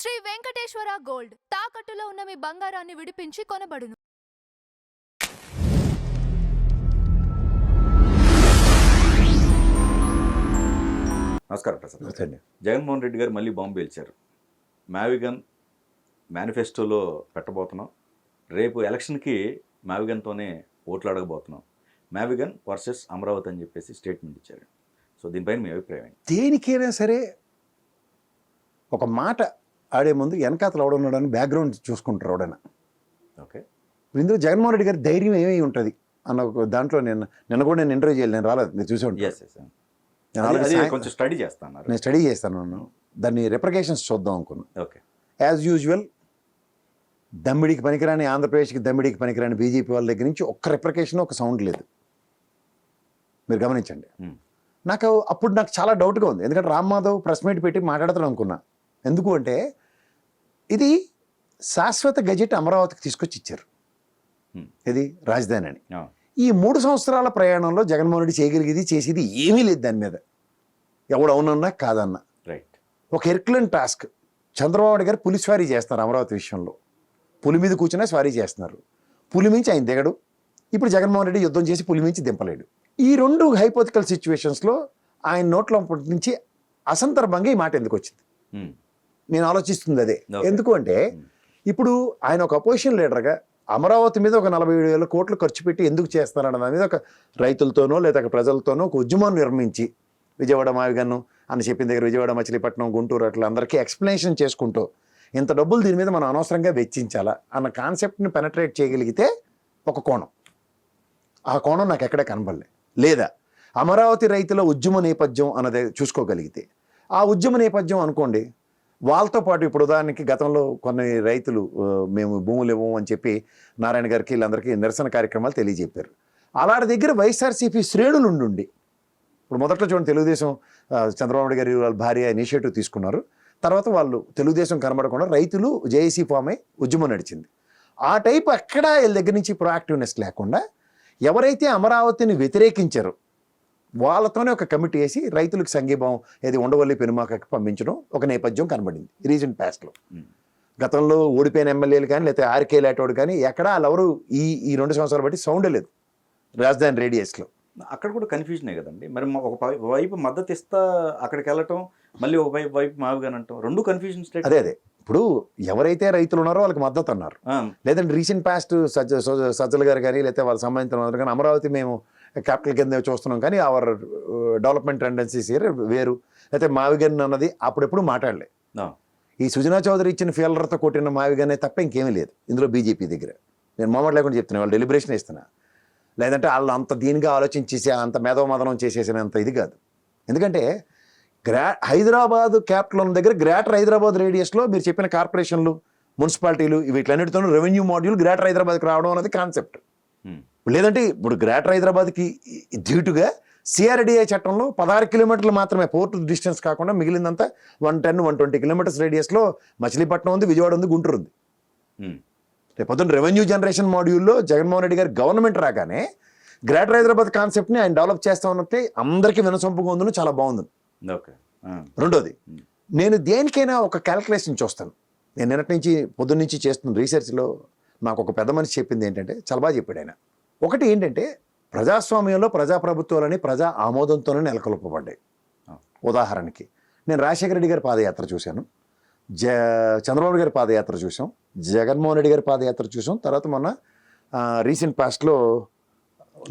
Shri Venkateswara gold తాకట్టులో ఉన్న మీ బంగారాన్ని విడిపించి కొనబడును. నమస్కారం ప్రసాద్. జగన్మోహన్ రెడ్డి గారు మళ్ళీ బాంబు పేల్చారు. మావిగన్ మేనిఫెస్టోలో పెట్టబోతున్నాం, రేపు ఎలక్షన్కి మావిగన్తోనే ఓట్లు అడగబోతున్నాం, మావిగన్ వర్సెస్ అమరావతి అని చెప్పేసి స్టేట్మెంట్ ఇచ్చారు. సో దీనిపైన మీ అభిప్రాయం ఏంటి? దేనికైనా సరే ఒక మాట ఆడే ముందు వెనకాతలు ఎవడున్నాడని బ్యాక్గ్రౌండ్ చూసుకుంటారు ఎవడైనా. ఓకే, ఇందులో జగన్మోహన్ రెడ్డి గారి ధైర్యం ఏమై ఉంటుంది అన్న ఒక దాంట్లో నిన్న కూడా నేను ఇంటర్వ్యూ చేయాలి, నేను రాలేదు, నేను చూసి ఉంటాను. కొంచెం స్టడీ చేస్తాను, నేను స్టడీ చేస్తాను, దాన్ని రిప్రకేషన్స్ చూద్దాం అనుకున్నాను. ఓకే, యాజ్ యూజువల్ దమ్మిడికి పనికిరాని ఆంధ్రప్రదేశ్కి దమ్మిడికి పనికిరాని బీజేపీ వాళ్ళ దగ్గర నుంచి ఒక్క రిప్రకేషన్ ఒక సౌండ్ లేదు. మీరు గమనించండి. నాకు చాలా డౌట్గా ఉంది, ఎందుకంటే రామ్ మాధవ్ ప్రెస్ మీట్ పెట్టి మాట్లాడతాను అనుకున్నా. ఎందుకు అంటే ఇది శాశ్వత గజెట్ అమరావతికి తీసుకొచ్చి ఇచ్చారు, ఇది రాజధాని అని. ఈ 3 సంవత్సరాల ప్రయాణంలో జగన్మోహన్ రెడ్డి చేయగలిగేది చేసేది ఏమీ లేదు. దాని మీద ఎవడు అవునన్నా కాదన్నా రైట్. ఒక హెర్క్యులెన్ టాస్క్. చంద్రబాబు నాయుడు గారు పులి స్వారీ చేస్తున్నారు అమరావతి విషయంలో. పులి మీద కూర్చున్నా స్వారీ చేస్తున్నారు. పులి మించి ఆయన దిగడు. ఇప్పుడు జగన్మోహన్ రెడ్డి యుద్ధం చేసి పులి మించి దింపలేడు. ఈ 2 హైపోథికల్ సిచ్యువేషన్స్లో ఆయన నోట్ల నుంచి అసందర్భంగా ఈ మాట ఎందుకు వచ్చింది నేను ఆలోచిస్తుంది అదే. ఎందుకు అంటే ఇప్పుడు ఆయన ఒక అపోజిషన్ లీడర్గా అమరావతి మీద ఒక 47,000 కోట్లు ఖర్చు పెట్టి ఎందుకు చేస్తారన్న దాని మీద ఒక రైతులతోనో లేదా ప్రజలతోనో ఒక ఉద్యమం నిర్మించి విజయవాడ మావిగన్ను అని చెప్పిన దగ్గర విజయవాడ మచిలీపట్నం గుంటూరు అట్లా అందరికీ ఎక్స్ప్లెనేషన్ చేసుకుంటూ ఇంత డబ్బులు దీని మీద మనం అనవసరంగా వెచ్చించాలా అన్న కాన్సెప్ట్ని పెనట్రేట్ చేయగలిగితే ఒక కోణం. ఆ కోణం నాకు ఎక్కడే కనబడలే. లేదా అమరావతి రైతుల ఉద్యమ నేపథ్యం అన్నది చూసుకోగలిగితే ఆ ఉద్యమ నేపథ్యం అనుకోండి, వాళ్ళతో పాటు ఇప్పుడు ఉదాహరణకి గతంలో కొన్ని రైతులు మేము భూములు ఇవ్వము అని చెప్పి నారాయణ గారికి వీళ్ళందరికీ నిరసన కార్యక్రమాలు తెలియజెప్పారు. అలాంటి దగ్గర వైఎస్ఆర్సీపీ శ్రేణులు ఉండి ఇప్పుడు మొదట్లో చూడండి తెలుగుదేశం చంద్రబాబు నాయుడు గారి వాళ్ళ భార్య ఇనిషియేటివ్ తీసుకున్నారు. తర్వాత వాళ్ళు తెలుగుదేశం కనబడకుండా రైతులు జేఏసీ ఫామ్ అయి ఉద్యమం నడిచింది. ఆ టైప్ ఎక్కడా వీళ్ళ దగ్గర నుంచి ప్రొయాక్టివ్నెస్ లేకుండా ఎవరైతే అమరావతిని వ్యతిరేకించారో వాళ్ళతోనే ఒక కమిటీ వేసి రైతులకు సంఘీభావం ఏది ఉండవల్లి పెనుమాకకి పంపించడం ఒక నేపథ్యం కనబడింది రీసెంట్ పాస్ట్లో. గతంలో ఓడిపోయిన ఎమ్మెల్యేలు కానీ లేకపోతే ఆర్కే లాటోడు కానీ ఎక్కడా వాళ్ళెవరు ఈ 2 సంవత్సరాలు బట్టి సౌండే లేదు రాజధాని రేడియస్లో. అక్కడ కూడా కన్ఫ్యూజనే కదండి. మరి ఒక వైపు మద్దతు ఇస్తా అక్కడికి వెళ్ళటం, మళ్ళీ ఒక వైపు మావిగాని అంటాం, 2 కన్ఫ్యూజన్ స్టేట్. అదే ఇప్పుడు ఎవరైతే రైతులు ఉన్నారో వాళ్ళకి మద్దతు అన్నారు. లేదంటే రీసెంట్ పాస్ట్ సజ్జల గారు కానీ లేకపోతే వాళ్ళ సంబంధించిన కానీ అమరావతి మేము క్యాపిటల్ కింద చూస్తున్నాం కానీ అవర్ డెవలప్మెంట్ టెండెన్సీస్ వేరు, లేకపోతే మావిగన్ అన్నది అప్పుడెప్పుడు మాట్లాడలే. ఈ సుజనా చౌదరి ఇచ్చిన ఫీలర్తో కొట్టిన మావిగనే తప్ప ఇంకేమీ లేదు ఇందులో బీజేపీ దగ్గర. నేను మామూలు లేకుండా చెప్తున్నా, వాళ్ళు డెలిబరేషన్ ఇస్తున్నా. లేదంటే వాళ్ళు అంత దీనిగా ఆలోచించేసి అంత మేధోమదనం చేసేసినంత ఇది కాదు. ఎందుకంటే హైదరాబాద్ క్యాపిటల్ ఉన్న దగ్గర గ్రేటర్ హైదరాబాద్ రేడియస్లో మీరు చెప్పిన కార్పొరేషన్లు మున్సిపాలిటీలు వీటిలన్నిటితోనూ రెవెన్యూ మాడ్యూల్ గ్రేటర్ హైదరాబాద్కి రావడం అనేది కాన్సెప్ట్. లేదంటే ఇప్పుడు గ్రేటర్ హైదరాబాద్కి ధీటుగా సిఆర్డిఐ చట్టంలో 16 కిలోమీటర్లు మాత్రమే పోర్ట్ డిస్టెన్స్ కాకుండా మిగిలిందంతా 110-120 కిలోమీటర్స్ రేడియస్లో మచిలీపట్నం ఉంది, విజయవాడ ఉంది, గుంటూరు ఉంది. రేపొద్దున రెవెన్యూ జనరేషన్ మాడ్యూల్లో జగన్మోహన్ రెడ్డి గారి గవర్నమెంట్ రాగానే గ్రేటర్ హైదరాబాద్ కాన్సెప్ట్ని ఆయన డెవలప్ చేస్తా ఉన్నట్టే అందరికీ వినసొంపుగా ఉందని చాలా బాగుంది. రెండోది, నేను దేనికైనా ఒక క్యాల్కులేషన్ చూస్తాను. నేను నిన్నటి నుంచి పొద్దున్న నుంచి చేస్తున్న రీసెర్చ్లో నాకు ఒక పెద్ద మనిషి చెప్పింది ఏంటంటే చాలా బాగా చెప్పాడు ఆయన. ఒకటి ఏంటంటే ప్రజాస్వామ్యంలో ప్రజాప్రభుత్వాలని ప్రజా ఆమోదంతోనే నెలకొల్పబడ్డాయి. ఉదాహరణకి నేను రాజశేఖర రెడ్డి గారి పాదయాత్ర చూశాను, చంద్రబాబు గారి పాదయాత్ర చూసాం, జగన్మోహన్ రెడ్డి గారి పాదయాత్ర చూసాం, తర్వాత మొన్న రీసెంట్ పాస్ట్లో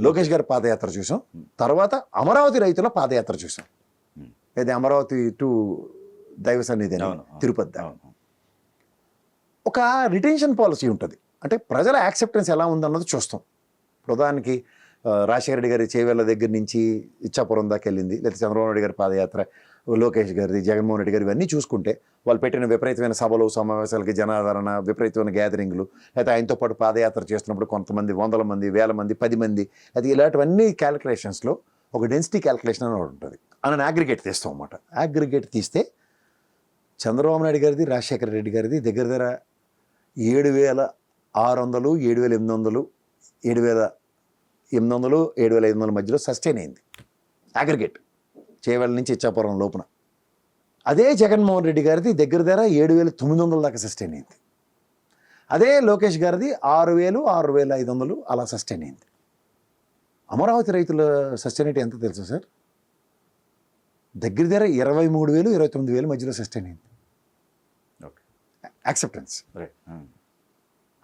లోకేష్ గారి పాదయాత్ర చూసాం, తర్వాత అమరావతి రైతుల పాదయాత్ర చూసాం. ఇది అమరావతి టు దైవ సన్నిధి తిరుపతి. ఒక రిటెన్షన్ పాలసీ ఉంటుంది, అంటే ప్రజల యాక్సెప్టెన్స్ ఎలా ఉందన్నది చూస్తాం. ప్రధానికి రాజశేఖర రెడ్డి గారి చేవేళ్ల దగ్గర నుంచి ఇచ్చాపురం దాకా వెళ్ళింది, లేదా చంద్రబాబు నాయుడు గారి పాదయాత్ర, లోకేష్ గారిది, జగన్మోహన్ రెడ్డి గారు, ఇవన్నీ చూసుకుంటే వాళ్ళు పెట్టిన విపరీతమైన సభలు సమావేశాలకి జనాదరణ, విపరీతమైన గ్యాదరింగ్లు, లేకపోతే ఆయనతో పాటు పాదయాత్ర చేస్తున్నప్పుడు కొంతమంది 100 మంది, 1000 మంది, 10 మంది, అది ఇలాంటివన్నీ క్యాలిక్యులేషన్స్లో ఒక డెన్సిటీ క్యాలిక్యులేషన్ అని ఉంటుంది. అని అగ్రిగేట్ తీస్తాం అన్నమాట. అగ్రిగేట్ తీస్తే చంద్రబాబు నాయుడు గారిది, రాజశేఖర రెడ్డి గారిది దగ్గర దగ్గర 7,600, 7,800, 7,800, 7,500 మధ్యలో సస్టైన్ అయింది అగ్రిగేట్ చేవేళ్ళ నుంచి ఇచ్చాపురం లోపున. అదే జగన్మోహన్ రెడ్డి గారిది దగ్గర దగ్గర 7,900 దాకా సస్టైన్ అయింది. అదే లోకేష్ గారిది 6,000, 6,500 అలా సస్టైన్ అయింది. అమరావతి రైతుల సస్టైనిటీ ఎంత తెలుసు సార్? దగ్గర దగ్గర 23,000, 29,000 మధ్యలో సస్టైన్ అయింది ఓకే, యాక్సెప్టెన్స్. రైట్.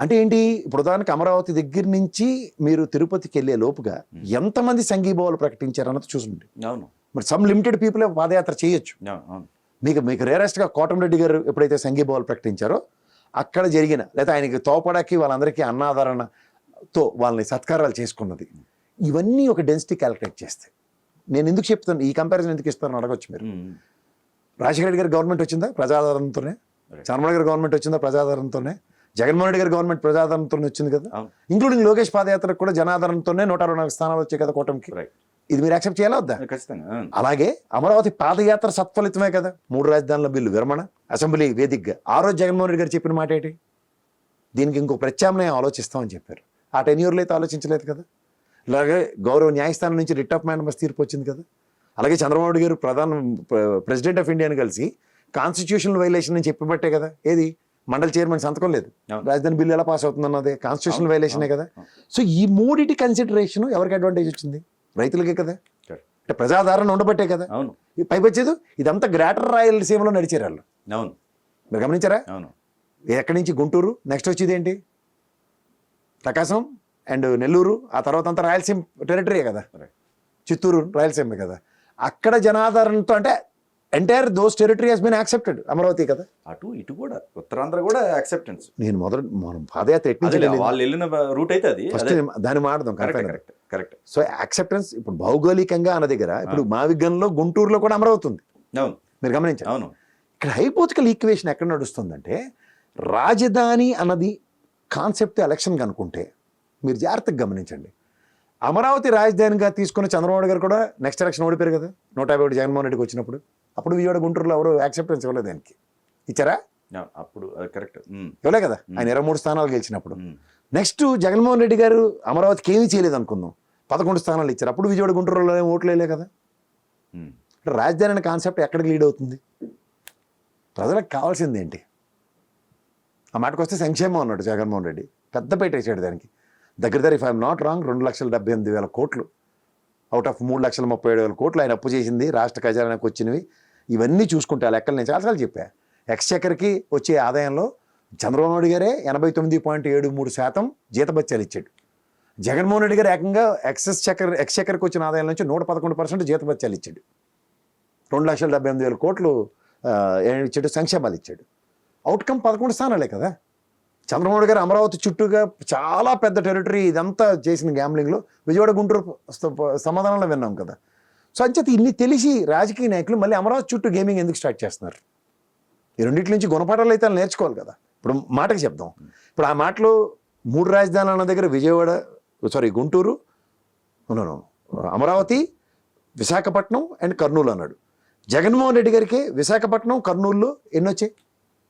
అంటే ఏంటి, ఇప్పుడు ఉదాహరణకి అమరావతి దగ్గర నుంచి మీరు తిరుపతికి వెళ్ళే లోపుగా ఎంతమంది సంఘీభావాలు ప్రకటించారన్నది చూసుండి. అవును మరి సమ్ లిమిటెడ్ పీపుల్ పాదయాత్ర చేయొచ్చు. అవును. మీకు రేరెస్ట్గా కోటమిరెడ్డి గారు ఎప్పుడైతే సంఘీభావాలు ప్రకటించారో అక్కడ జరిగిన, లేదా ఆయనకి తోపడాకి వాళ్ళందరికీ అన్నాదరణతో వాళ్ళని సత్కారాలు చేసుకున్నది, ఇవన్నీ ఒక డెన్సిటీ క్యాలిక్యులేట్ చేస్తే నేను ఎందుకు చెప్తాను, ఈ కంపారిజన్ ఎందుకు ఇస్తాను అడగొచ్చు మీరు. రాజశేఖర రెడ్డి గారి గవర్నమెంట్ వచ్చిందా ప్రజాదరణతోనే, చంద్రబాబు గారి గవర్నమెంట్ వచ్చిందా ప్రజాదరణతోనే, జగన్మోహన్ రెడ్డి గారి గవర్నమెంట్ ప్రజాదరణతోనే వచ్చింది కదా, ఇంక్లూడింగ్ లోకేష్ పాదయాత్రకు కూడా జనాదరణతోనే 124 స్థానాలు వచ్చాయి కదా కూటమికి. ఇది మీరు యాక్సెప్ట్ చేయాలా వద్దా? ఖచ్చితంగా. అలాగే అమరావతి పాదయాత్ర సత్ఫలితమే కదా, 3 రాజధానుల బిల్లు విరమణ, అసెంబ్లీ వేదికగా ఆ రోజు జగన్మోహన్ రెడ్డి గారు చెప్పిన మాట ఏంటి, దీనికి ఇంకో ప్రత్యామ్నాయం ఆలోచిస్తామని చెప్పారు. ఆ టెన్యూర్లో అయితే ఆలోచించలేదు కదా. అలాగే గౌరవ న్యాయస్థానం నుంచి రిట్ ఆఫ్ మ్యాండమస్ తీర్పు వచ్చింది కదా. అలాగే చంద్రబాబు నాయుడు గారు ప్రెసిడెంట్ ఆఫ్ ఇండియాని కలిసి కాన్స్టిట్యూషనల్ వైలేషన్ అని చెప్పబట్టే కదా, ఏది మండలి చైర్మన్ సంతకం లేదు, రాజధాని బిల్లు ఎలా పాస్ అవుతుందన్నదే కాన్స్టిట్యూషనల్ వైలేషనే కదా. సో ఈ మూడిటి కన్సిడరేషన్ ఎవరికి అడ్వాంటేజ్ వచ్చింది, రైతులకే కదా, అంటే ప్రజాదరణ ఉండబట్టే కదా. అవును. పైపొచ్చేది ఇదంతా గ్రేటర్ రాయలసీమలో నడిచారు వాళ్ళు. అవును, మీరు గమనించారా? అవును. ఎక్కడి నుంచి గుంటూరు, నెక్స్ట్ వచ్చేది ఏంటి ప్రకాశం అండ్ నెల్లూరు, ఆ తర్వాత అంతా రాయలసీమ టెరిటరీయే కదా, చిత్తూరు రాయలసీమ కదా. అక్కడ జనాదరణతో అంటే entire those territory has been accepted Amaravati కదా. అటు ఇటు కూడా ఉత్తరాంధ్ర కూడా యాక్సెప్టెన్స్. నేను మనం పాదయాత్ర వాళ్ళు వెళ్ళిన రూట్ అయితే అది ఫస్ట్ దాన్ని మాడదాం. కరెక్ట్. సో యాక్సెప్టెన్స్ ఇప్పుడు భౌగోళికంగా అన్న దగ్గర ఇప్పుడు మావిగంలో గుంటూరులో కూడా అమరావతి ఉంది. అవును, మీరు గమనించారు. అవును. ఇక్కడ హైపోతికల్ ఈక్వేషన్ ఎక్కడ నడుస్తుందంటే, రాజధాని అన్నది కాన్సెప్ట్ ఎలక్షన్ కనుక్కుంటే మీరు జాగ్రత్తగా గమనించండి. అమరావతి రాజధానిగా తీసుకున్న చంద్రబాబు గారు కూడా నెక్స్ట్ ఎలక్షన్ ఓడిపోయారు కదా 151 జగన్మోహన్ రెడ్డికి వచ్చినప్పుడు. అప్పుడు విజయవాడ గుంటూరులో ఎవరు యాక్సెప్టెన్స్ ఇవ్వలేదు దానికి, ఇచ్చారా? అప్పుడు కరెక్ట్ ఇవ్వలే కదా. ఆయన 23 స్థానాలు గెలిచినప్పుడు. నెక్స్ట్ జగన్మోహన్ రెడ్డి గారు అమరావతికి ఏమీ చేయలేదు అనుకుందాం, 11 స్థానాలు ఇచ్చారు. అప్పుడు విజయవాడ గుంటూరులో ఓట్లు వేయలే కదా. రాజధాని అనే కాన్సెప్ట్ ఎక్కడికి లీడ్ అవుతుంది, ప్రజలకు కావాల్సింది ఏంటి? ఆ మాటకు వస్తే సంక్షేమం అన్నాడు జగన్మోహన్ రెడ్డి, పెద్దపేట వేసాడు దానికి. దగ్గర ఇఫ్ ఐఎమ్ నాట్ రాంగ్ 2,78,000 కోట్లు అవుట్ ఆఫ్ 3,37,000 కోట్లు ఆయన అప్పు చేసింది రాష్ట్ర ఖజానాకు వచ్చినవి. ఇవన్నీ చూసుకుంటే ఆ లెక్కలు నేను చాలాసార్లు చెప్పా. ఎక్స్చెక్కర్కి వచ్చే ఆదాయంలో చంద్రబాబు నాయుడు గారే 89.73% జీతభత్యాలు ఇచ్చాడు. జగన్మోహన్ రెడ్డి గారు ఏకంగా ఎక్స్చెక్కర్కి వచ్చిన ఆదాయం నుంచి 111% జీతభత్యాలు ఇచ్చాడు. 2,78,000 కోట్లు ఇచ్చాడు, సంక్షేమాలు ఇచ్చాడు. అవుట్కమ్ 11 స్థానాలే కదా. చంద్రబాబు గారు అమరావతి చుట్టూగా చాలా పెద్ద టెరిటరీ ఇదంతా చేసిన గ్యాంబ్లింగ్లో విజయవాడ గుంటూరు సమాధానంలో విన్నాం కదా. సో అంచేత ఇన్ని తెలిసి రాజకీయ నాయకులు మళ్ళీ అమరావతి చుట్టూ గేమింగ్ ఎందుకు స్టార్ట్ చేస్తున్నారు? ఈ రెండింటి నుంచి గుణపాఠాలు అయితే నేర్చుకోవాలి కదా. ఇప్పుడు మాటకి చెప్దాం. ఇప్పుడు ఆ మాటలో 3 రాజధానులు అన్న దగ్గర గుంటూరు, అమరావతి, విశాఖపట్నం అండ్ కర్నూలు అన్నాడు. జగన్మోహన్ రెడ్డి గారికి విశాఖపట్నం, కర్నూలులో ఎన్ని వచ్చాయి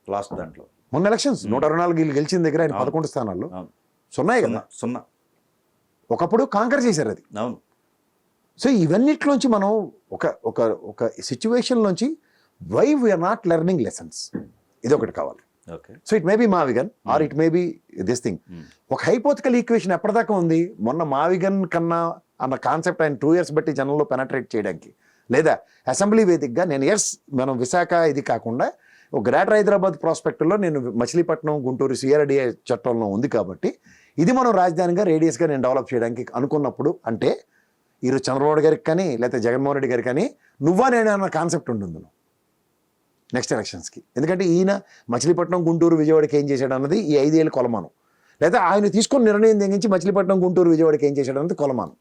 లాస్ట్ దాంట్లో? మొన్న ఎలక్షన్స్ 124 గెలిచిన దగ్గర ఆయన 11 స్థానాల్లో సున్నాయి కదా. సున్నా. ఒకప్పుడు కాంకర్ చేశారు అది. అవును. సో ఇవన్నిట్లోంచి మనం ఒక సిచ్యువేషన్లోంచి why we are not learning lessons, ఇది ఒకటి కావాలి. సో ఇట్ మే బి మావిగన్ or it may be this thing. ఒక హైపోతికల్ ఈక్వేషన్ ఎప్పటిదాకా ఉంది, మొన్న మావిగన్ కన్నా అన్న కాన్సెప్ట్ ఆయన 2 years బట్టి జనంలో పెనట్రేట్ చేయడానికి, లేదా అసెంబ్లీ వేదికగా మనం విశాఖ ఇది కాకుండా ఒక గ్రేటర్ హైదరాబాద్ ప్రాస్పెక్ట్లో నేను మచిలీపట్నం, గుంటూరు సిఆర్డిఏ చట్టంలో ఉంది కాబట్టి ఇది మనం రాజధానిగా రేడియస్గా నేను డెవలప్ చేయడానికి అనుకున్నప్పుడు, అంటే ఈరోజు చంద్రబాబు గారికి కానీ లేకపోతే జగన్మోహన్ రెడ్డి గారికి కానీ నువ్వా నేను అన్న కాన్సెప్ట్ ఉంటుంది నెక్స్ట్ ఎలక్షన్స్కి. ఎందుకంటే ఈయన మచిలీపట్నం, గుంటూరు, విజయవాడకి ఏం చేశాడు అన్నది ఈ 5 ఏళ్ళ కొలమానం, లేదా ఆయన తీసుకున్న నిర్ణయం తెగించి మచిలీపట్నం, గుంటూరు, విజయవాడకి ఏం చేశాడు అన్నది కొలమానం.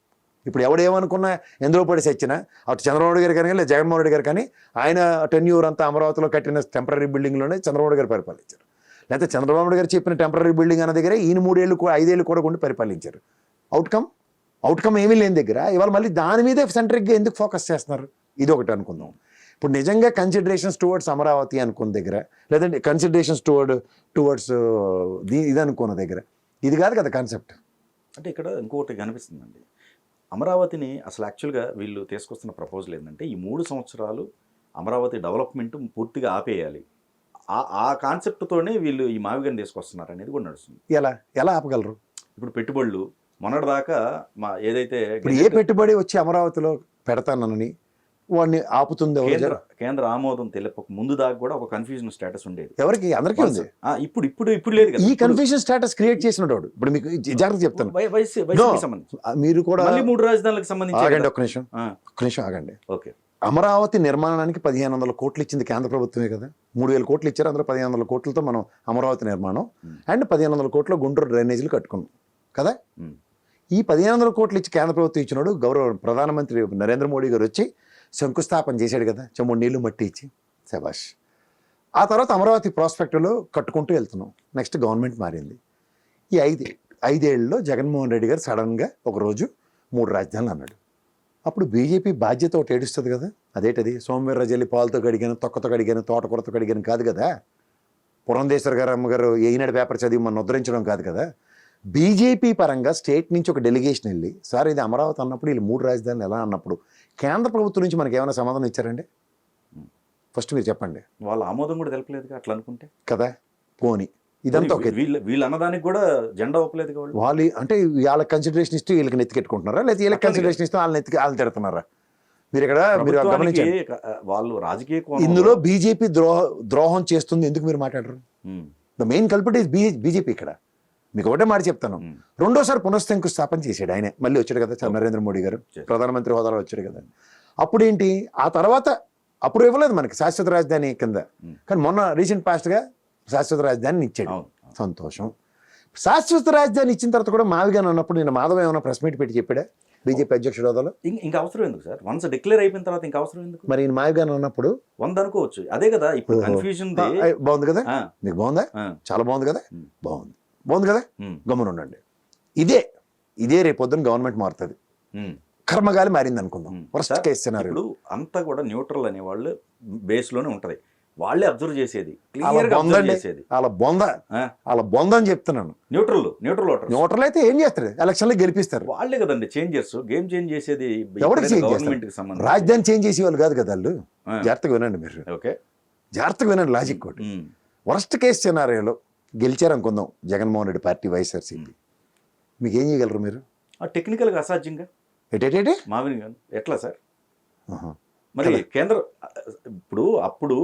ఇప్పుడు ఎవడేమనుకున్నా ఎందులో పడి సచ్చినా అటు చంద్రబాబు గారు కానీ లేదా జగన్మోహన్ రెడ్డి గారు కానీ ఆయన టెన్యూర్ అంతా అమరావతిలో కట్టిన టెంపరీ బిల్డింగ్లోనే చంద్రబాబు గారు పరిపాలించారు. లేకపోతే చంద్రబాబు గారు చెప్పిన టెంపరీ బిల్డింగ్ అన్న దగ్గర ఈయన 3 ఏళ్ళు 5 ఏళ్ళు కూడా ఉండి పరిపాలించారు. అవుట్కమ్ ఏమీ లేని దగ్గర ఇవాళ మళ్ళీ దాని మీదే సెంట్రిక్గా ఎందుకు ఫోకస్ చేస్తున్నారు, ఇది ఒకటి అనుకుందాం. ఇప్పుడు నిజంగా కన్సిడరేషన్స్ టువర్డ్స్ అమరావతి అనుకున్న దగ్గర, లేదంటే కన్సిడరేషన్స్ టువర్డ్స్ ఇది అనుకున్న దగ్గర ఇది కాదు కదా కాన్సెప్ట్. అంటే ఇక్కడ ఇంకొకటి కనిపిస్తుందండి, అమరావతిని అసలు యాక్చువల్గా వీళ్ళు తీసుకొస్తున్న ప్రపోజల్ ఏంటంటే ఈ 3 సంవత్సరాలు అమరావతి డెవలప్మెంట్ పూర్తిగా ఆపేయాలి. ఆ కాన్సెప్ట్తోనే వీళ్ళు ఈ మావిగన్ తీసుకొస్తున్నారు అనేది కూడా నడుస్తుంది. ఎలా ఆపగలరు? ఇప్పుడు పెట్టుబడులు మొన్నటిదాకా ఏదైతే ఇప్పుడు ఏ పెట్టుబడి వచ్చి అమరావతిలో పెడతానని వాడిని ఆపుతుంది కేంద్ర ఆమోదం తెలియక ముందు దాకా కూడా ఒక కన్ఫ్యూజన్ స్టేటస్ ఉండేది. ఎవరికి? అందరికీ ఉంది. ఇప్పుడు లేదు కదా. ఈ కన్ఫ్యూజన్ స్టేటస్ క్రియేట్ చేసిన వాడు ఇప్పుడు మీకు జాగ్రత్త చెప్తాను. మీరు కూడా 3 రాజధానులకు సంబంధించి ఆగండి, ఒక్క నిమిషం ఆగండి. ఓకే, అమరావతి నిర్మాణానికి 1500 కోట్లు ఇచ్చింది కేంద్ర ప్రభుత్వమే కదా. 3000 కోట్లు ఇచ్చారు, అందులో 1500 కోట్లతో మనం అమరావతి నిర్మాణం అండ్ 1500 కోట్లు గుంటూరు డ్రైనేజీలు కట్టుకున్నాం కదా. ఈ 1500 కోట్లు ఇచ్చి కేంద్ర ప్రభుత్వం ఇచ్చినాడు గౌరవ ప్రధానమంత్రి నరేంద్ర మోడీ గారు వచ్చి శంకుస్థాపన చేశాడు కదా, చెమ్ముడు నీళ్లు మట్టి ఇచ్చి, శబాష్. ఆ తర్వాత అమరావతి ప్రాస్పెక్టులో కట్టుకుంటూ వెళ్తున్నాం. నెక్స్ట్ గవర్నమెంట్ మారింది. ఈ 5 ఏళ్ళలో జగన్మోహన్ రెడ్డి గారు సడన్గా ఒకరోజు 3 రాజధానులు అన్నాడు. అప్పుడు బీజేపీ బాధ్యత ఒకటి ఏడుస్తుంది కదా. అదేంటది? సోమవీర్రాజు పాలతో కడిగాను, తొక్కతో కడిగాను, తోటకూరతో కడిగాను కాదు కదా. పురంధేశ్వర గారు అమ్మగారు ఈనాడు పేపర్ చదివి మనం ఉద్ధరించడం కాదు కదా. బీజేపీ పరంగా స్టేట్ నుంచి ఒక డెలిగేషన్ వెళ్ళి, సార్ ఇది అమరావతి అన్నప్పుడు వీళ్ళు 3 రాజధానులు ఎలా అన్నప్పుడు కేంద్ర ప్రభుత్వం నుంచి మనకి ఏమైనా సమాధానం ఇచ్చారండి? ఫస్ట్ మీరు చెప్పండి. వాళ్ళ ఆమోదం కూడా తెలపలేదు అట్లా అనుకుంటే కదా. పోనీ ఇదంతా ఓకే. వీళ్ళు అన్నదానికి కూడా జెండా ఒప్పలేదు. వాళ్ళు అంటే వాళ్ళకి కన్సిడరేషన్ ఇస్తూ వీళ్ళకి నెత్తికెట్టుకుంటున్నారా, లేదా వీళ్ళకి కన్సిడరేషన్ ఇస్తూ వాళ్ళని తిడుతున్నారా? మీరు ఇక్కడ మీరు గమనించండి. వాళ్ళు రాజకీయ ఇందులో బీజేపీ ద్రోహం చేస్తుంది ఎందుకు మీరు మాట్లాడరు? The main culprit is BJP. ఇక్కడ మీకు ఒకటే మాట చెప్తాను, రెండోసారి పునఃశంకుస్థాపన చేశాడు ఆయనే. మళ్ళీ వచ్చాడు కదా నరేంద్ర మోడీ గారు, ప్రధానమంత్రి హోదాలో వచ్చాడు కదా. అప్పుడేంటి ఆ తర్వాత అప్పుడు ఇవ్వలేదు మనకి శాశ్వత రాజధాని కింద, కానీ మొన్న రీసెంట్ పాస్ట్గా శాశ్వత రాజధానిని ఇచ్చాడు. సంతోషం. శాశ్వత రాజధాని ఇచ్చిన తర్వాత కూడా మావిగాన్ అన్నప్పుడు నేను మాధవ ఏమైనా ప్రెస్ మీట్ పెట్టి చెప్పాడా బీజేపీ అధ్యక్షుడు హోదాలో? ఇంకా అవసరం ఎందుకు సార్? వన్స్ డిక్లేర్ అయిపోయిన తర్వాత ఇంకా అవసరం ఎందుకు? మరి ఈయన మావిగాన్ అన్నప్పుడు 100 అనుకోవచ్చు. అదే కదా ఇప్పుడు కన్ఫ్యూజన్. బాగుంది కదా, మీకు బాగుందా? చాలా బాగుంది కదా, బాగుంది కదా, గమ్మున ఉండండి. ఇదే రేపొద్దున గవర్నమెంట్ మారుతుంది, కర్మగాలి మారింది అనుకుందాం. వర్స్ట్ కేస్ సినారియో అంతా కూడా న్యూట్రల్ అనే వాళ్ళు బేస్ లోనే ఉంటది. వాళ్ళే అబ్జర్వ్ చేసేది, అలా బొంద అని చెప్తున్నాను. న్యూట్రల్ అయితే ఏం చేస్తారు? ఎలక్షన్ లో గెలిపిస్తారు వాళ్ళే కదండి చేంజర్స్. గేమ్ చేంజ్ చేసేది ఎవరికి గవర్నమెంట్ కి సంబంధం. రాజధాని చేంజ్ చేసే వాళ్ళు కాదు కదా వాళ్ళు. జాగ్రత్తగా వినండి మీరు, ఓకే? జాగ్రత్తగా వినండి లాజిక్ ఒకటి. వర్స్ట్ కేస్ సినారియోలో గెలిచారు అనుకుందాం జగన్మోహన్ రెడ్డి పార్టీ వైఎస్ఆర్సీపీ, మీకు ఏం చేయగలరు మీరు? టెక్నికల్ గా అసాధ్యంగా మావిని ఎట్లా సార్? మరి కేంద్ర అప్పుడు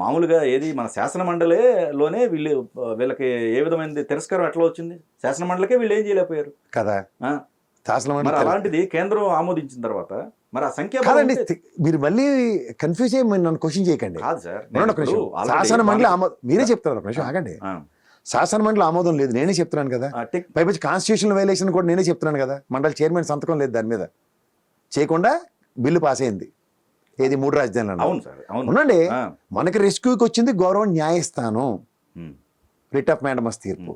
మామూలుగా ఏది మన శాసన మండలిలోనే వీళ్ళకి ఏ విధమైన తిరస్కారం ఎట్లా వచ్చింది? శాసన మండలికే వీళ్ళు ఏం చేయలేకపోయారు కదా. మరి అలాంటిది కేంద్రం ఆమోదించిన తర్వాత మరి ఆ సంఖ్య మీరు మళ్ళీ కన్ఫ్యూజ్ అయ్యి నన్ను క్వశ్చన్ చేయకండి. కాదు సార్, శాసన మండలి మీరే చెప్తారు. ప్రశ్న ఆగండి. శాసన మండలి ఆమోదం లేదు, నేనే చెప్తున్నాను కదా. పైపచ్చి కాన్స్టిట్యూషన్ వైలేషన్ కూడా నేనే చెప్తున్నాను కదా. మండలి చైర్మన్ సంతకం లేదు దాని మీద, చేయకుండా బిల్లు పాస్ అయింది. ఏది 3 రాజధానులు ఉండండి. మనకి రెస్క్యూకి వచ్చింది గౌరవ న్యాయస్థానం, రిట్ ఆఫ్ మ్యాండమస్ తీర్పు.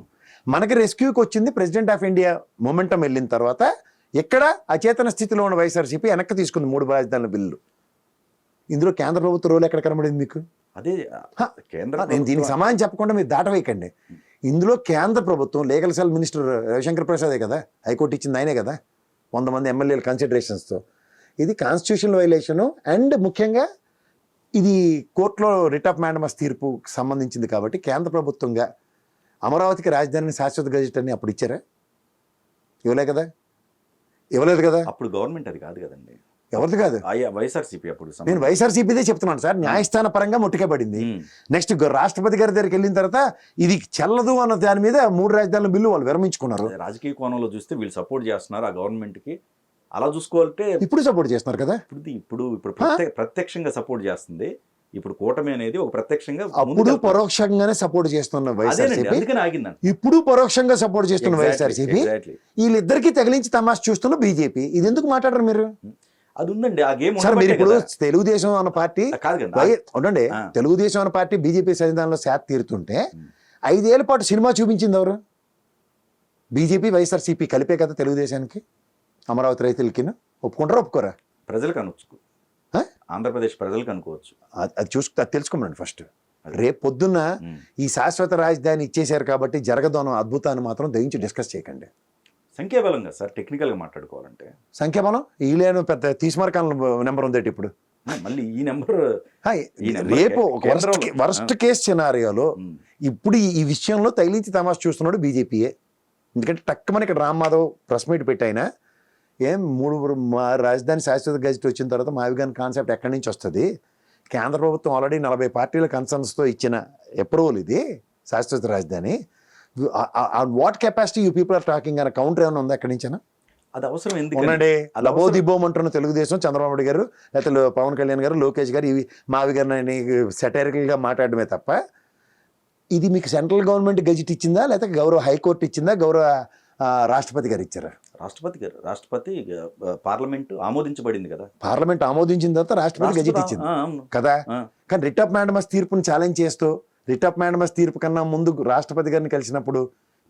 మనకి రెస్క్యూకి వచ్చింది ప్రెసిడెంట్ ఆఫ్ ఇండియా మొమెంటం వెళ్ళిన తర్వాత ఇక్కడ అచేతన స్థితిలో ఉన్న వైఎస్ఆర్సీపీ వెనక్కి తీసుకుంది 3 రాజధానుల బిల్లు. ఇందులో కేంద్ర ప్రభుత్వ రోల్ ఎక్కడ కనబడింది మీకు? అదే కేంద్ర. నేను దీనికి సమాధానం చెప్పకుండా మీరు దాటవేయకండి. ఇందులో కేంద్ర ప్రభుత్వం లీగల్ సెల్ మినిస్టర్ రవిశంకర్ ప్రసాదే కదా, హైకోర్టు ఇచ్చింది ఆయనే కదా, 100 మంది ఎమ్మెల్యేల కన్సిడరేషన్స్తో. ఇది కాన్స్టిట్యూషన్ వైలేషను అండ్ ముఖ్యంగా ఇది కోర్టులో రిట్ ఆఫ్ మ్యాండమస్ తీర్పుకి సంబంధించింది కాబట్టి కేంద్ర ప్రభుత్వంగా అమరావతికి రాజధానిని శాశ్వత గజెట్ అని అప్పుడు ఇచ్చారా? ఇవ్వలేదు కదా. అప్పుడు గవర్నమెంట్ అది కాదు కదండి, ఎవరిది కాదు, వైఎస్ఆర్సీపీ. అప్పుడు నేను వైఎస్ఆర్సీపీదే చెప్తున్నాను సార్. న్యాయస్థాన పరంగా ముట్టికే పడింది. నెక్స్ట్ రాష్ట్రపతి గారి దగ్గరికి వెళ్ళిన తర్వాత ఇది చెల్లదు అన్న దాని మీద 3 రాజధానుల బిల్లు వాళ్ళు విరమించుకున్నారు. రాజకీయ కోణంలో చూస్తే వీళ్ళు సపోర్ట్ చేస్తున్నారు ఆ గవర్నమెంట్ కి. అలా చూసుకోవాలంటే ఇప్పుడు సపోర్ట్ చేస్తున్నారు కదా. ఇప్పుడు ప్రత్యక్షంగా సపోర్ట్ చేస్తుంది. ఇప్పుడు కూటమి అనేది ఒక ప్రత్యక్షంగా, అప్పుడు పరోక్షంగానే సపోర్ట్ చేస్తున్న వైఎస్ఆర్సీపీ, ఇప్పుడు పరోక్షంగా సపోర్ట్ చేస్తున్న వైఎస్ఆర్సీపీ, వీళ్ళిద్దరికి తగిలించి తమాషా చూస్తున్న బీజేపీ. ఇది ఎందుకు మాట్లాడరు మీరు? అది ఉందండి ఆ గేమ్. సార్ మీరు ఇప్పుడు తెలుగుదేశం అన్న పార్టీ ఉండండి, తెలుగుదేశం అన్న పార్టీ బీజేపీ సన్నిధానంలో శాత తీరుతుంటే 5 ఏళ్ల పాటు సినిమా చూపించింది ఎవరు? బీజేపీ వైఎస్ఆర్సీపీ కలిపే కదా తెలుగుదేశానికి. అమరావతి రైతులకి ఒప్పుకుంటారా ఒప్పుకోరా? ప్రజలకు అనొచ్చు, ఆంధ్రప్రదేశ్ ప్రజలకు అనుకోవచ్చు. అది తెలుసుకోమండి ఫస్ట్. రేపు పొద్దున్న ఈ శాశ్వత రాజధాని ఇచ్చేశారు కాబట్టి జరగదు అన్న అద్భుతాన్ని మాత్రం దయించి డిస్కస్ చేయకండి. సంఖ్యాబలంగా సార్ టెక్నికల్గా మాట్లాడుకోవాలంటే సంఖ్యాబలం ఈలేను పెద్ద తీసుమార్కాల నెంబర్ ఉందేటి ఇప్పుడు. మళ్ళీ ఈ నెంబర్ ఈ నెంబర్ రేపు ఒక కేంద్రంలో. వర్స్ట్ కేస్ సినారియోలో ఇప్పుడు ఈ విషయంలో తగిలించి తమాషా చూస్తున్నాడు బీజేపీయే. ఎందుకంటే టక్కుమని ఇక్కడ రామ్ మాధవ్ ప్రెస్ మీట్ పెట్టాయినా ఏం రాజధాని శాశ్వత గెజిట్ వచ్చిన తర్వాత మావిగాన్ కాన్సెప్ట్ ఎక్కడి నుంచి వస్తుంది? కేంద్ర ప్రభుత్వం ఆల్రెడీ 40 పార్టీల కన్సర్న్స్తో ఇచ్చిన అప్రూవల్ ఇది శాశ్వత రాజధాని. What capacity you people are talking అనే కౌంటర్ ఏమైనా ఉందా ఎక్కడి నుంచైనా? అది అవసరం ఉండండి. లబోదిబోం అంటున్న తెలుగుదేశం, చంద్రబాబు నాయుడు గారు లేకపోతే పవన్ కళ్యాణ్ గారు, లోకేష్ గారు ఇవి మావి గారిని సెటైరికల్గా మాట్లాడమే తప్ప ఇది మీకు సెంట్రల్ గవర్నమెంట్ గెజిట్ ఇచ్చిందా లేకపోతే గౌరవ హైకోర్టు ఇచ్చిందా, గౌరవ రాష్ట్రపతి గారు ఇచ్చారా? రాష్ట్రపతి పార్లమెంట్ ఆమోదించబడింది కదా. పార్లమెంట్ ఆమోదించిన తర్వాత రాష్ట్రపతి గెజిట్ ఇచ్చింది కదా. కానీ రిట్ ఆఫ్ మ్యాండమస్ తీర్పుని ఛాలెంజ్ చేస్తూ రిట్ ఆఫ్ మ్యాండమస్ తీర్పు కన్నా ముందు రాష్ట్రపతి గారిని కలిసినప్పుడు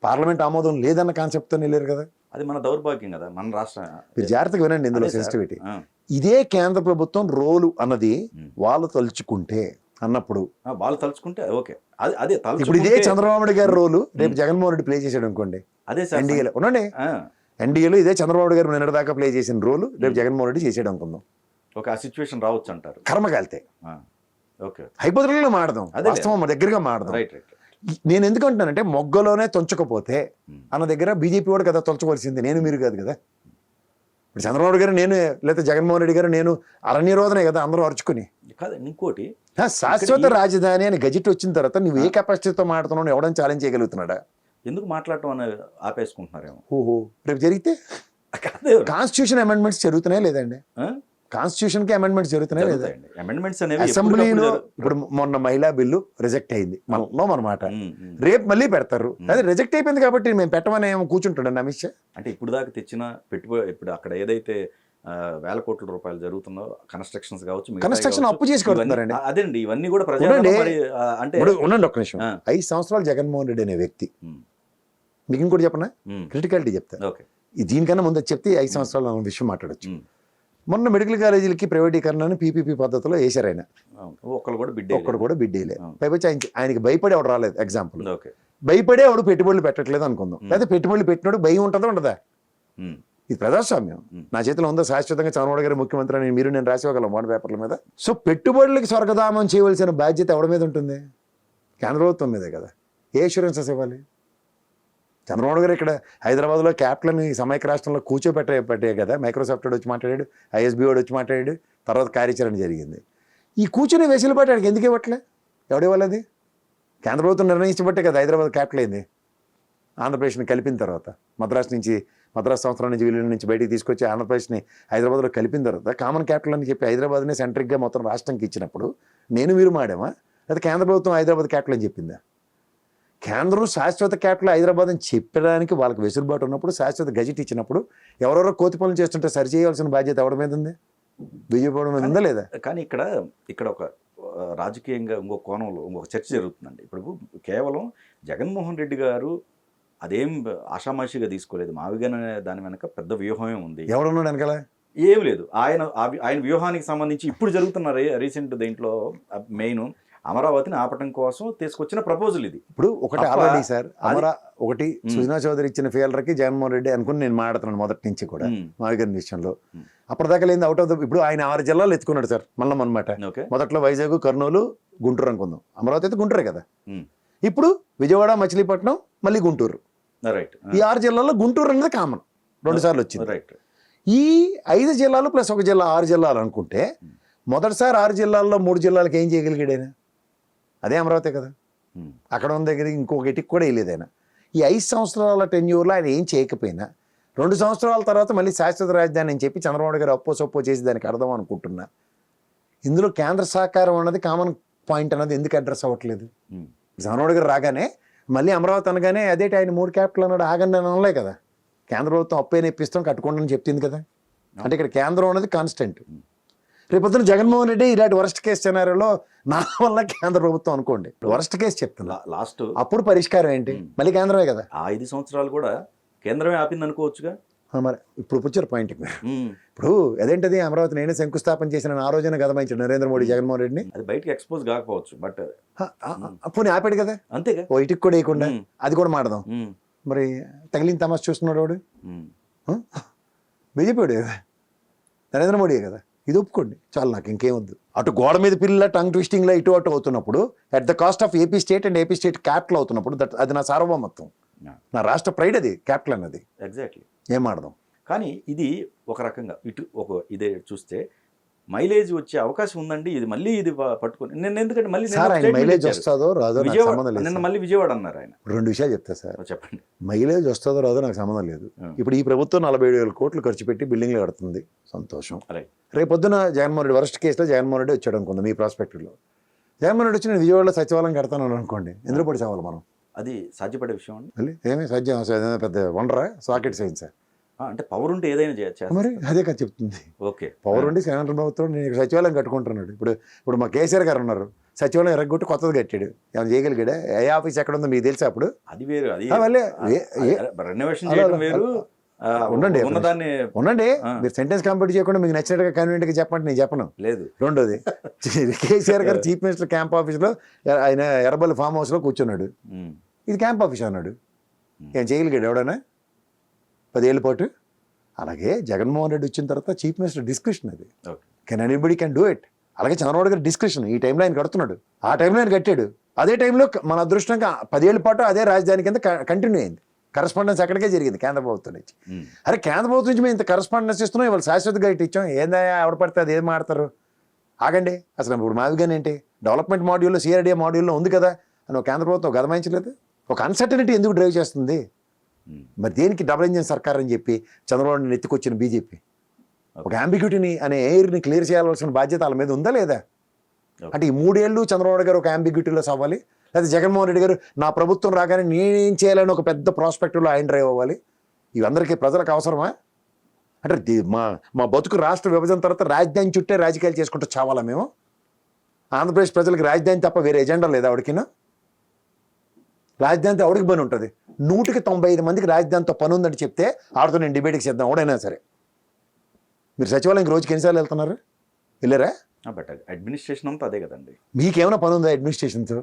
పార్లమెంట్ ఆమోదం లేదన్న కాన్సెప్ట్తో వెళ్ళారు కదా. అది మన దౌర్భాగ్యం కదా. మన రాష్ట్ర మీరు జాగ్రత్తగా వినండి ఇందులో సెన్సిటివిటీ. ఇదే కేంద్ర ప్రభుత్వం రోలు అన్నది వాళ్ళు తలుచుకుంటే అన్నప్పుడు వాళ్ళు తలుచుకుంటే ఓకే. అదే ఇప్పుడు ఇదే చంద్రబాబు నాయుడు గారి రోలు రేపు జగన్మోహన్ రెడ్డి ప్లే చేసాడు అనుకోండి. అదే ఎన్డీఏలో ఉండండి, ఎన్డీఏలో ఇదే చంద్రబాబు నాయుడు గారు నిన్నటిదాకా ప్లే చేసిన రోలు రేపు జగన్మోహన్ రెడ్డి చేసాడు అనుకుందాం. ఒక ఆ సిచ్యువేషన్ రావచ్చు అంటారు. కర్మ కాలితే ఓకే హైపోథెటికల్గా మాడదాం, వాస్తవం మన దగ్గరగా మాడదాం. నేను ఎందుకు అంటున్నానంటే మొగ్గలోనే తొంచకపోతే అన్న దగ్గర బీజేపీ వాడు కదా తొలచవలసింది, నేను మీరు కాదు కదా. ఇప్పుడు చంద్రబాబు గారు నేను లేకపోతే జగన్మోహన్ రెడ్డి గారు నేను అరణ్యరోధనే కదా అందరూ అరుచుకుని. కాదండి ఇంకోటి, శాశ్వత రాజధాని అని గెజిట్ వచ్చిన తర్వాత నువ్వు ఏ కెపాసిటీతో మాట్లాడుతున్నావు ఎవడని ఛాలెంజ్ చేయగలుగుతున్నాడా? ఎందుకు మాట్లాడటం అని ఆపేసుకుంటున్నారేమో. ఓహో రేపు జరిగితే కాన్స్టిట్యూషన్ అమెండ్మెంట్స్ జరుగుతున్నాయి లేదండి? కాన్స్టిట్యూషన్ కి అమెండ్మెంట్స్ జరుగుతున్నాయి లేదా? అమెండ్మెంట్స్ అసెంబ్లీలో ఇప్పుడు మొన్న మహిళా బిల్లు రిజెక్ట్ అయింది మనలో అనమాట. రేపు మళ్ళీ పెడతారు. అదే రిజెక్ట్ అయిపోయింది కాబట్టి మేము పెట్టమని ఏమో కూర్చుంటాడు అమిత్ షా. అంటే ఇప్పుడు దాకా తెచ్చిన పెట్టుబడి ఇప్పుడు అక్కడ ఏదైతే వేల కోట్ల రూపాయలు జరుగుతుందో కన్స్ట్రక్షన్స్ కావచ్చు, కన్స్ట్రక్షన్ అప్పు చేసి కడుతున్నారండి. అదేండి ఇవన్నీ కూడా అంటే ఉండండి ఒక్క నిమిషం. 5 సంవత్సరాలు జగన్మోహన్ రెడ్డి అనే వ్యక్తి, మీకు ఇంకోటి చెప్పనా క్రిటికాలిటీ చెప్తా. దీనికన్నా ముందు చెప్తే 5 సంవత్సరాలు విషయం మాట్లాడచ్చు. మొన్న మెడికల్ కాలేజీలకి ప్రైవేటీకరణని పీపీపీ పద్ధతిలో వేశారు ఆయన. ఒక్కడు కూడా బిడ్డేలే. పైపచ్చి ఆయనకి భయపడి ఎవడు రాలేదు. ఎగ్జాంపుల్ భయపడే వాడు పెట్టుబడులు పెట్టట్లేదు అనుకుందాం. లేదా పెట్టుబడులు పెట్టినోడు భయం ఉంటుందా ఉండదా? ఇది ప్రజాస్వామ్యం. నా చేతిలో ఉందో శాశ్వతంగా చంద్రబాబు గారు ముఖ్యమంత్రి అని మీరు నేను రాసివ్వగలం బాండ్ పేపర్ల మీద. సో పెట్టుబడులకి స్వర్గధామం చేయవలసిన బాధ్యత ఎవరి మీద ఉంటుంది? కేంద్ర ప్రభుత్వం మీదే కదా. ఏ అష్యూరెన్సెస్ ఇవ్వాలి? చంద్రబాబు గారు ఇక్కడ హైదరాబాద్లో క్యాపిటల్ని సమైక్య రాష్ట్రంలో కూర్చోబెట్టే కదా. మైక్రోసాఫ్ట్ వాడు వచ్చి మాట్లాడాడు, ఐఎస్బీ వాడు వచ్చి మాట్లాడాడు, తర్వాత కార్యాచరణ జరిగింది. ఈ కూర్చుని వెసులుబాటు ఆడికి ఎందుకు ఇవ్వట్లే? ఎవడివ్వాలి? కేంద్ర ప్రభుత్వం నిర్ణయించబట్టే కదా హైదరాబాద్ క్యాపిటల్ అయింది. ఆంధ్రప్రదేశ్ని కలిపిన తర్వాత మద్రాస్ సంవత్సరం నుంచి విలీనం నుంచి బయటికి తీసుకొచ్చి ఆంధ్రప్రదేశ్ని హైదరాబాద్లో కలిపిన తర్వాత కామన్ క్యాపిటల్ అని చెప్పి హైదరాబాద్ని సెంట్రిక్గా మొత్తం రాష్ట్రంకి ఇచ్చినప్పుడు నేను మీరు మాడామా? లేదా కేంద్ర ప్రభుత్వం హైదరాబాద్ క్యాపిటల్ అని చెప్పిందా? కేంద్రం శాశ్వత క్యాపిటల్ హైదరాబాద్ అని చెప్పడానికి వాళ్ళకి వెసులుబాటు ఉన్నప్పుడు, శాశ్వత గజెట్ ఇచ్చినప్పుడు ఎవరెవరో కోతి పనులు చేస్తుంటే సరి చేయాల్సిన బాధ్యత ఎవరి మీద ఉంది? బీజేపీ మీద ఉందా లేదా? కానీ ఇక్కడ ఒక రాజకీయంగా ఇంకొక కోణంలో ఇంకొక చర్చ జరుగుతుందండి. ఇప్పుడు కేవలం జగన్మోహన్ రెడ్డి గారు అదేం ఆషామాషిగా తీసుకోలేదు. మావిగాన్ అనే దాని వెనక పెద్ద వ్యూహమే ఉంది. ఎవడున్నాడు వెనకాల? ఏం లేదు. ఆయన వ్యూహానికి సంబంధించి ఇప్పుడు జరుగుతున్న రీసెంట్ దీంట్లో మెయిన్ అమరావతిని ఆపటం కోసం తీసుకొచ్చిన ప్రపోజల్ ఇది. ఇప్పుడు ఒకటి ఆల్రెడీ సార్ ఒకటి సుజనా చౌదరి ఇచ్చిన ఫెయిలర్కి జగన్మోహన్ రెడ్డి అనుకుని నేను మాట్లాడుతున్నాను మొదటి నుంచి కూడా మావిగాన్ విషయంలో. అప్పటిదాకా లేదు అవుట్ ఆఫ్ ద ఇప్పుడు ఆయన 6 జిల్లాలు ఎత్తుకున్నాడు సార్ మళ్ళీ అనమాట. మొదట్లో వైజాగ్, కర్నూలు, గుంటూరు అనుకుందాం. అమరావతి అయితే గుంటూరే కదా. ఇప్పుడు విజయవాడ, మచిలీపట్నం, మళ్ళీ గుంటూరు. ఈ 6 జిల్లాల్లో గుంటూరు అనేది కామన్ 2 సార్లు వచ్చింది. ఈ 5 జిల్లాలు ప్లస్ 1 జిల్లా 6 జిల్లాలు అనుకుంటే మొదటిసారి 6 జిల్లాల్లో 3 జిల్లాలకు ఏం చేయగలిగాడైనా? అదే అమరావతి కదా. అక్కడ ఉన్న దగ్గర ఇంకొక ఇటుకు కూడా వేయలేదు ఆయన. ఈ 5 సంవత్సరాల టెన్యూర్లో ఆయన ఏం చేయకపోయినా 2 సంవత్సరాల తర్వాత మళ్ళీ శాశ్వత రాజధాని అని చెప్పి చంద్రబాబు గారు అప్పో చేసి దానికి అర్థం అనుకుంటున్నా. ఇందులో కేంద్ర సహకారం అన్నది కామన్ పాయింట్ అన్నది ఎందుకు అడ్రస్ అవ్వట్లేదు? చంద్రబాబు గారు రాగానే మళ్ళీ అమరావతి అనగానే అదే ఆయన 3 క్యాపిటల్ అన్నాడు. ఆగండి అని అనలే కదా. కేంద్ర ప్రభుత్వం అప్పైన ఇప్పిస్తాం కట్టుకోండి అని చెప్తుంది కదా. అంటే ఇక్కడ కేంద్రం అనేది కాన్స్టెంట్. రేపొద్దున జగన్మోహన్ రెడ్డి ఇలాంటి వరస్ట్ కేసు సినారియోలో నా వల్ల కేంద్ర ప్రభుత్వం అనుకోండి వరస్ట్ కేసు చెప్తున్నా లాస్ట్ అప్పుడు పరిష్కారం ఏంటి? మళ్ళీ కేంద్రమే కదా. 5 సంవత్సరాలు కూడా కేంద్రమే ఆపింది అనుకోవచ్చుగా. మరి ఇప్పుడు వచ్చారు పాయింట్. ఇప్పుడు అదేంటది అమరావతి నేనే శంకుస్థాపన చేసిన ఆ రోజున గదమాయించాడు నరేంద్ర మోడీ జగన్మోహన్ రెడ్డిని. అది బయటకు ఎక్స్పోజ్ కాకపోవచ్చు బట్ పోనీ ఆపాడు కదా. అంతేగా. ఓ ఇటుకు కూడా వేయకుండా అది కూడా మాడదాం. మరి తగిలిన తమాషా చూస్తున్నాడు వాడు బీజేపీ వాడు కదా, నరేంద్ర మోడీ కదా. ఇది ఒప్పుకోండి చాలు, నాకు ఇంకేమొద్దు. అటు గోడ మీద పిల్ల టంగ్ ట్విస్టింగ్లో ఇటు అటు అవుతున్నప్పుడు, at the cost of AP state and AP state capital అవుతున్నప్పుడు, అది నా సార్వభౌమత్వం, నా రాష్ట్ర ప్రైడ్, అది క్యాపిటల్ అన్నది. ఎగ్జాక్ట్లీ. ఏం ఆడదాం. కానీ ఇది ఒక రకంగా ఇదే చూస్తే మైలేజ్ వచ్చే అవకాశం ఉందండి. ఇది మళ్ళీ ఇది పట్టుకొని నేను ఎందుకంటే మళ్ళీ సార్ ఆయన మైలేజ్ వస్తుందో రాదో నాకు సంబంధం లేదు. నిన్న మళ్ళీ విజయవాడ అన్నారు ఆయన. 2 విషయాలు చెప్తా సార్. చెప్పండి. మైలేజ్ వస్తుందో రాదో నాకు సంబంధం లేదు. ఇప్పుడు ఈ ప్రభుత్వం 47,000 కోట్లు ఖర్చు పెట్టి బిల్డింగ్లు కడుతుంది, సంతోషం. రేపు పొద్దున జగన్మోహన్ రెడ్డి వరస్ట్ కేసులో జగన్మోహన్ రెడ్డి వచ్చాడు అనుకుందాం, మీ ప్రాస్పెక్టివ్లో జగన్మోహన్ రెడ్డి వచ్చి నేను విజయవాడలో సచివాలయం కడతాను అనుకోండి, ఎందులో పడి చావాలి మనం? అది సాధ్యపడే విషయం అండి. మళ్ళీ ఏమీ సాధ్యం పెద్ద వండరా, సాకెట్ సైన్స్. అంటే పవర్ ఉంటే ఏదైనా చేయొచ్చు. మరి అదే కదా చెప్తుంది. ఓకే, పవర్ ఉండి కేంద్ర ప్రభుత్వం నేను సచివాలయం కట్టుకుంటున్నాడు. ఇప్పుడు మా కేసీఆర్ గారు ఉన్నారు, సచివాలయం ఎరగొట్టి కొత్తది కట్టాడు. ఏమైనా చేయగలిగాడా? ఏ ఆఫీస్ ఎక్కడ ఉందో మీకు తెలుసా? అప్పుడు అది వేరు, అది రెనోవేషన్ చేయడం వేరు. ఉండండి మీరు సెంటెన్స్ కంప్లీట్ చేయకుండా మీకు నచ్చినట్టుగా కన్వీనియంట్ గా చెప్పండి, నేను చెప్పను. లేదు. రెండోది, కేసీఆర్ గారు చీఫ్ మినిస్టర్ క్యాంప్ ఆఫీస్లో ఆయన ఎర్రబల్లి ఫామ్ హౌస్లో కూర్చున్నాడు. ఇది క్యాంప్ ఆఫీస్ అన్నాడు. ఏం చేయగలిగాడు ఎవడైనా 10 ఏళ్ళ పాటు? అలాగే జగన్మోహన్ రెడ్డి వచ్చిన తర్వాత చీఫ్ మినిస్టర్ డిస్క్రిప్షన్, అది can anybody can do it. అలాగే చంద్రబాబు గారు డిస్క్రిప్షన్, ఈ టైంలో ఆయన కడుతున్నాడు, ఆ టైంలో ఆయన కట్టాడు. అదే టైంలో మన అదృష్టంగా 10 ఏళ్ళ పాటు అదే రాజధాని కింద కంటిన్యూ అయింది. కరస్పాండెన్స్ అక్కడికే జరిగింది కేంద్ర ప్రభుత్వం నుంచి. అరే కేంద్ర ప్రభుత్వం నుంచి మేము ఇంత కరస్పాండెన్స్ ఇస్తున్నాం, ఇవాళ శాశ్వతగా ఇటు ఇచ్చాం, ఏందా ఎవడ పడితే అది ఏం మాడతారు? ఆగండి. అసలు ఇప్పుడు మావిగానే ఏంటి డెవలప్మెంట్ మాడ్యూల్లో, సిఆర్డీఏ మాడ్యూల్లో ఉంది కదా అని ఒక కేంద్ర ప్రభుత్వం గదమాయించలేదు? ఒక అన్సర్టనిటీ ఎందుకు డ్రైవ్ చేస్తుంది? మరి దేనికి డబుల్ ఇంజిన్ సర్కార్ అని చెప్పి చంద్రబాబుని ఎత్తుకొచ్చిన బీజేపీ ఒక అంబిగ్యూటీని అనే ఎయిర్ని క్లియర్ చేయాల్సిన బాధ్యత వాళ్ళ మీద ఉందా లేదా? అంటే ఈ 3 ఏళ్ళు చంద్రబాబు గారు ఒక అంబిగ్యూటీలో అవ్వాలి, లేదా జగన్మోహన్ రెడ్డి గారు నా ప్రభుత్వం రాగానే నేనేం చేయాలని ఒక పెద్ద ప్రాస్పెక్టివ్లో ఆయన డ్రైవ్ అవ్వాలి? ఇవందరికీ ప్రజలకు అవసరమా? అంటే మా బతుకు రాష్ట్ర విభజన తర్వాత రాజధాని చుట్టే రాజకీయాలు చేసుకుంటూ చావాలా మేము? ఆంధ్రప్రదేశ్ ప్రజలకు రాజధాని తప్ప వేరే ఎజెండా లేదా ఆవిడకినా? రాజధానితో ఎవడికి పని ఉంటుంది? 195 మందికి రాజధానితో పని ఉందని చెప్తే ఆడితో నేను డిబేట్కి చేద్దాం ఎవడైనా సరే. మీరు సచివాలయంకి రోజుకి ఎన్నిసార్లు వెళ్తున్నారు? వెళ్ళారా? బట్ అడ్మినిస్ట్రేషన్ అంతా అదే కదండి. మీకేమైనా పని ఉందా అడ్మినిస్ట్రేషన్తో?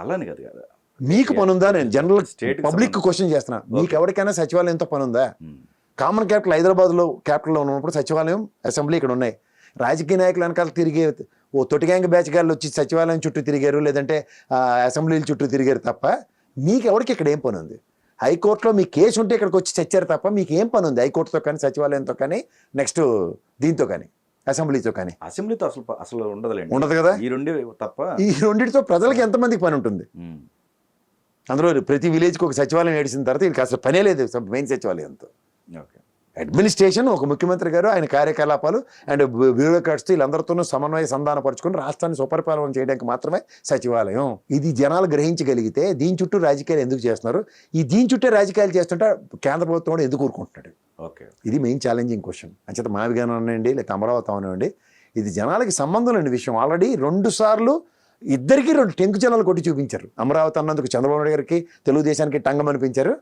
అలానే కదా కదా మీకు పని ఉందా? నేను జనరల్ పబ్లిక్ క్వశ్చన్ చేస్తున్నా. మీకు ఎవరికైనా సచివాలయంతో పని ఉందా? కామన్ క్యాపిటల్ హైదరాబాద్లో క్యాపిటల్లో ఉన్నప్పుడు సచివాలయం, అసెంబ్లీ ఇక్కడ ఉన్నాయి. రాజకీయ నాయకులు వెనకాల తిరిగే ఓ తొటిగ్యాంగ్ బ్యాచ్ గాళ్ళు వచ్చి సచివాలయం చుట్టూ తిరిగారు, లేదంటే అసెంబ్లీల చుట్టూ తిరిగారు తప్ప మీకు ఎవరికి ఇక్కడ ఏం పని ఉంది? హైకోర్టులో మీ కేసు ఉంటే ఇక్కడికి వచ్చి చచ్చారు తప్ప మీకు ఏం పని ఉంది హైకోర్టుతో కానీ, సచివాలయంతో కానీ, నెక్స్ట్ దీంతో కానీ, అసెంబ్లీతో కానీ? అసెంబ్లీతో అసలు ఉండదు కదా. ఈ రెండింటితో ప్రజలకు ఎంతమందికి పని ఉంటుంది? అందులో ప్రతి విలేజ్కి ఒక సచివాలయం ఏడిసిన తర్వాత వీళ్ళకి అసలు పనే లేదు మెయిన్ సచివాలయంతో. అడ్మినిస్ట్రేషన్ ఒక ముఖ్యమంత్రి గారు ఆయన కార్యకలాపాలు అండ్ బ్యూరోక్రాట్స్తో వీళ్ళందరితోనూ సమన్వయ సంధానపరుచుకుని రాష్ట్రాన్ని సుపరిపాలన చేయడానికి మాత్రమే సచివాలయం. ఇది జనాలు గ్రహించగలిగితే దీని చుట్టూ రాజకీయాలు ఎందుకు చేస్తున్నారు? ఈ దీని చుట్టే రాజకీయాలు చేస్తుంటే కేంద్ర ప్రభుత్వం కూడా ఎందుకు ఊరుకుంటున్నాడు? ఇది మెయిన్ ఛాలెంజింగ్ క్వశ్చన్. అంచేత మావిగానం అనండి, లేకపోతే అమరావతి అవనండి, ఇది జనాలకి సంబంధం లేని విషయం. ఆల్రెడీ 2 సార్లు ఇద్దరికి 2 టెంకు జనాలు కొట్టి చూపించారు. అమరావతి అన్నందుకు చంద్రబాబు నాయుడు గారికి, తెలుగుదేశానికి టంగం అనిపించారు.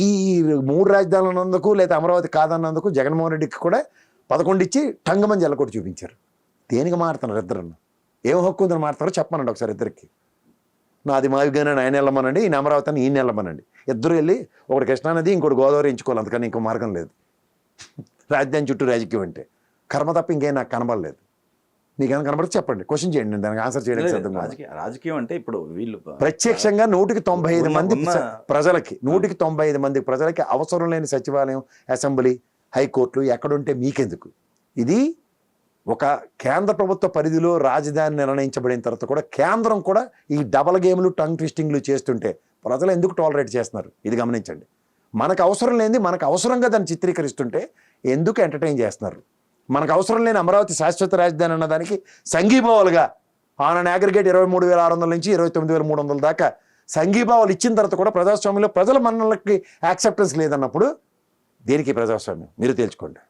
ఈ 3 రాజధానులు అన్నందుకు లేదా అమరావతి కాదన్నందుకు జగన్మోహన్ రెడ్డికి కూడా 11 ఇచ్చి టంగమని జల్లకొట్టి చూపించారు. దేనికి మారుతున్నారు ఇద్దరు? ఏం హక్కు ఉందని మారుతారో చెప్పమనండి ఒకసారి ఇద్దరికి. నాది మావిగానని ఆయన వెళ్ళమనండి, ఈయన అమరావతి అని ఈయన వెళ్ళమనండి. ఇద్దరు వెళ్ళి ఒకటి కృష్ణానది, ఇంకోటి గోదావరి ఎంచుకోవాలి, అందుకని ఇంకో మార్గం లేదు. రాజధాని చుట్టూ రాజకీయం అంటే కర్మ తప్ప ఇంకేం నాకు కనబడలేదు. మీకేమైనా కనబడితే చెప్పండి, క్వశ్చన్ చేయండి, నేను దానికి ఆన్సర్ చేయడానికి సిద్ధంగా. రాజకీయం అంటే ఇప్పుడు వీళ్ళు ప్రత్యక్షంగా 195 మంది ప్రజలకి, 195 మంది ప్రజలకి అవసరం లేని సచివాలయం, అసెంబ్లీ, హైకోర్టులు ఎక్కడుంటే మీకెందుకు? ఇది ఒక కేంద్ర ప్రభుత్వ పరిధిలో రాజధాని నిర్ణయించబడిన తర్వాత కూడా కేంద్రం కూడా ఈ డబల్ గేమ్లు, టంగ్ ట్విస్టింగ్లు చేస్తుంటే ప్రజలు ఎందుకు టాలరేట్ చేస్తున్నారు? ఇది గమనించండి. మనకు అవసరం లేనిది మనకు అవసరంగా దాన్ని చిత్రీకరిస్తుంటే ఎందుకు ఎంటర్టైన్ చేస్తున్నారు? మనకు అవసరం లేని అమరావతి శాశ్వత రాజధాని అన్నదానికి సంఘీభావాలుగా ఆన్ అగ్రిగేట్ 23,600 నుంచి 29,300 దాకా సంఘీభావాలు ఇచ్చిన తర్వాత కూడా ప్రజాస్వామ్యంలో ప్రజల మన్ననలకి యాక్సెప్టెన్స్ లేదన్నప్పుడు దేనికి ప్రజాస్వామ్యం? మీరు తేల్చుకోండి.